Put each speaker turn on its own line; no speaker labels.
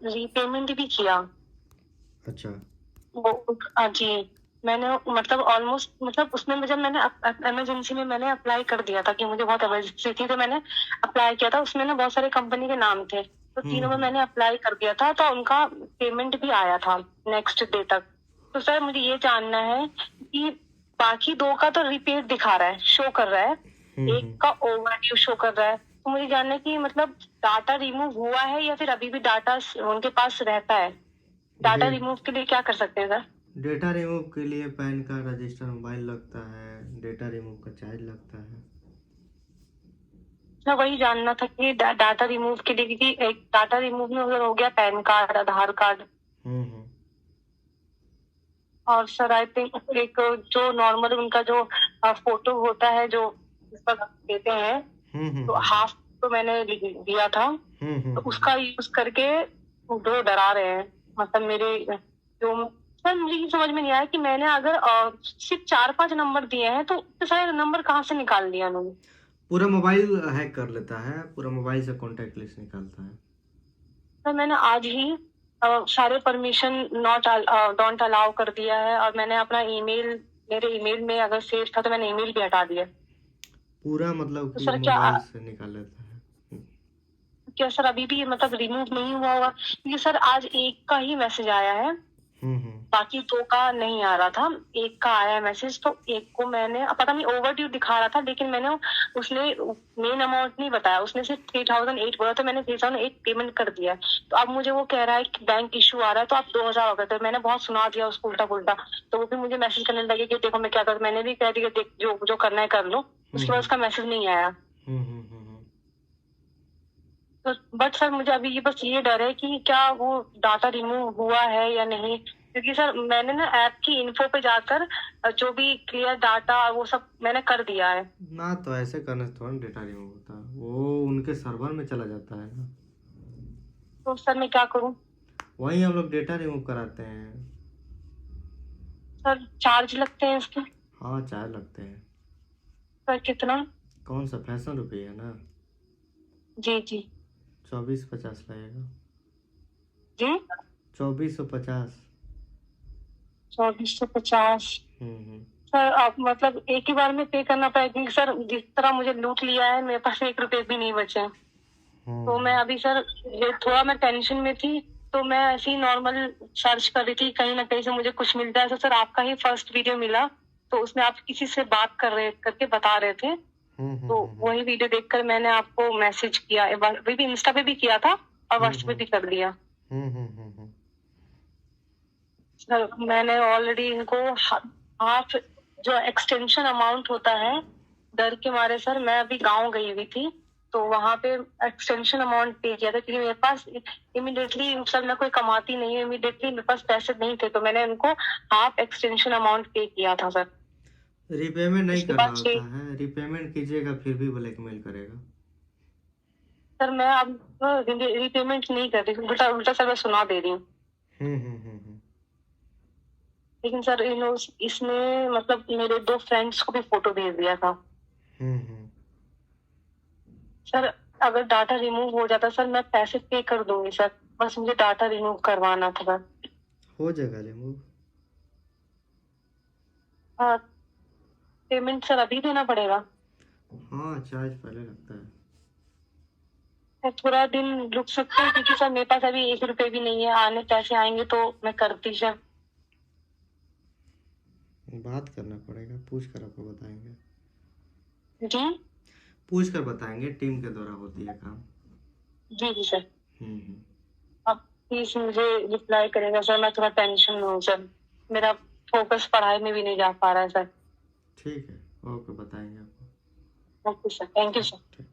Repayment भी किया।
अच्छा।
जी, मैंने मतलब ऑलमोस्ट मतलब उसमें जब मैंने इमरजेंसी में मैंने अप्लाई कर दिया था कि मुझे बहुत इमरजेंसी थी, तो मैंने अप्लाई किया था। उसमें ना बहुत सारे कंपनी के नाम थे, तो तीनों में मैंने अप्लाई कर दिया था, तो उनका पेमेंट भी आया था नेक्स्ट डे तक। तो सर मुझे ये जानना है कि बाकी दो का तो रिपेड दिखा रहा है, शो कर रहा है, एक का ओवरड्यू शो कर रहा है। तो मुझे जानना है कि मतलब डाटा रिमूव हुआ है या फिर अभी भी डाटा उनके पास रहता है। डाटा रिमूव के लिए क्या कर सकते हैं सर?
डेटा रिमूव के लिए पैन कार्ड, रजिस्टर मोबाइल लगता है, डेटा रिमूव का चार्ज लगता है।
मैं वही जानना था कि डाटा रिमूव के लिए, क्योंकि एक डाटा रिमूव में अगर हो गया पैन कार्ड, आधार कार्ड, और सर आई थिंक एक जो नॉर्मल उनका जो फोटो होता है जो इस पर देते हैं, तो हाफ तो मैंने दिया था, तो उसका यूज करके दो डरा रहे हैं। मतलब मेरे जो सर मुझे ये समझ में नहीं आया कि मैंने अगर सिर्फ 4-5 नंबर दिए हैं, तो इतने सारे नंबर कहाँ से निकाल लिया उन्होंने?
पूरा मोबाइल हैक कर लेता है, पूरा मोबाइल से कॉन्टेक्ट लिस्ट निकालता है।
सर मैंने आज ही सारे परमिशन डोंट अलाउ कर दिया है, और मैंने अपना ईमेल, मेरे ईमेल में अगर सेव था तो मैंने ईमेल भी हटा दिया।
पूरा मतलब
तो
कि
सर
मोबाइल से निकाल लेता है।
क्या सर अभी भी मतलब रिमूव नहीं हुआ होगा? क्योंकि सर आज एक का ही मैसेज आया है, बाकी दो का नहीं आ रहा था। एक का आया है मैसेज, तो एक को मैंने पता नहीं ओवरड्यू दिखा रहा था, लेकिन मैंने उसने मेन अमाउंट नहीं बताया, उसने सिर्फ 3008 बोला, तो मैंने 3008 पेमेंट कर दिया। तो अब मुझे वो कह रहा है कि बैंक इशू आ रहा है, तो आप 2000 हो गए। तो मैंने बहुत सुना दिया उसको उल्टा पुल्टा, तो वो भी मुझे मैसेज करने लगे कि देखो मैं क्या कर, मैंने भी कह दिया देख जो जो करना है कर लो। उसके बाद उसका मैसेज नहीं आया। तो बट सर मुझे अभी ये बस ये डर है कि क्या वो डाटा रिमूव हुआ है या नहीं, क्योंकि सर मैंने ना ऐप की इन्फो पे जाकर जो भी क्लियर डाटा वो सब मैंने कर दिया है
ना। तो ऐसे करने से थोड़ा डेटा रिमूव होता है, वो उनके सर्वर में चला जाता है ना।
तो सर मैं क्या करूं?
वहीं हम लोग डेटा रिमूव कराते हैं।
सर चार्ज लगते हैं इसके?
हाँ, चार्ज लगते हैं।
सर कितना?
कौन सा फैशन रुपये है ना?
जी जी
2450 लगेगा।
जी
2450।
2450? सर आप मतलब एक ही बार में पे करना पड़ेगा, क्योंकि सर जिस तरह मुझे लूट लिया है, मेरे पास 1 रुपए भी नहीं बचे। तो मैं अभी सर ये थोड़ा मैं टेंशन में थी, तो मैं ऐसे ही नॉर्मल सर्च कर रही थी कहीं ना कहीं से मुझे कुछ मिलता है। तो सर आपका ही फर्स्ट वीडियो मिला, तो उसमें आप किसी से बात करके बता रहे थे, तो वही वीडियो देखकर मैंने आपको मैसेज किया। अभी भी इंस्टा पे भी किया था और व्हाट्सएप पे भी कर दिया। सर मैंने ऑलरेडी इनको हाफ जो एक्सटेंशन अमाउंट होता है, डर के मारे सर मैं अभी गांव गई हुई थी, तो वहां पे एक्सटेंशन अमाउंट पे किया था, क्योंकि मेरे पास इमिडिएटली, सर मैं कोई कमाती नहीं हूँ, इमिडिएटली मेरे पास पैसे नहीं थे, तो मैंने उनको हाफ एक्सटेंशन अमाउंट पे किया था सर।
रिपेमेंट नहीं
उसके
करना
बाद
होता है, रिपेमेंट कीजिएगा फिर भी ब्लैकमेल करेगा।
सर मैं अब रीपेमेंट नहीं कर रही, उल्टा उल्टा सर मैं सुना दे रही हूँ। लेकिन सर इसने मतलब मेरे 2 फ्रेंड्स को भी फोटो भेज दिया था। सर अगर डाटा रिमूव हो जाता सर, मैं पैसे पे कर दूंगी सर, बस मुझे डाटा रिमूव करवाना था सर।
हो जाएगा रिमूव।
हाँ, पेमेंट सर अभी देना पड़ेगा?
हाँ, चार्ज पहले लगता है।
सर थोड़ा दिन रुक सकते हैं, क्योंकि सर मेरे पास अभी 1 रुपए भी नहीं है, आने पैसे आएंगे तो मैं करती सर।
बात करना पड़ेगा, पूछ कर आपको बताएंगे।
जी
पूछ कर बताएंगे, टीम के द्वारा होती है काम।
जी जी सर। अब प्लीज मुझे रिप्लाई करेगा सर, मैं थोड़ा टेंशन में हूँ सर, मेरा फोकस पढ़ाई में भी नहीं जा पा रहा है सर।
ठीक है, ओके, बताएंगे आपको।
Okay sir, thank you sir.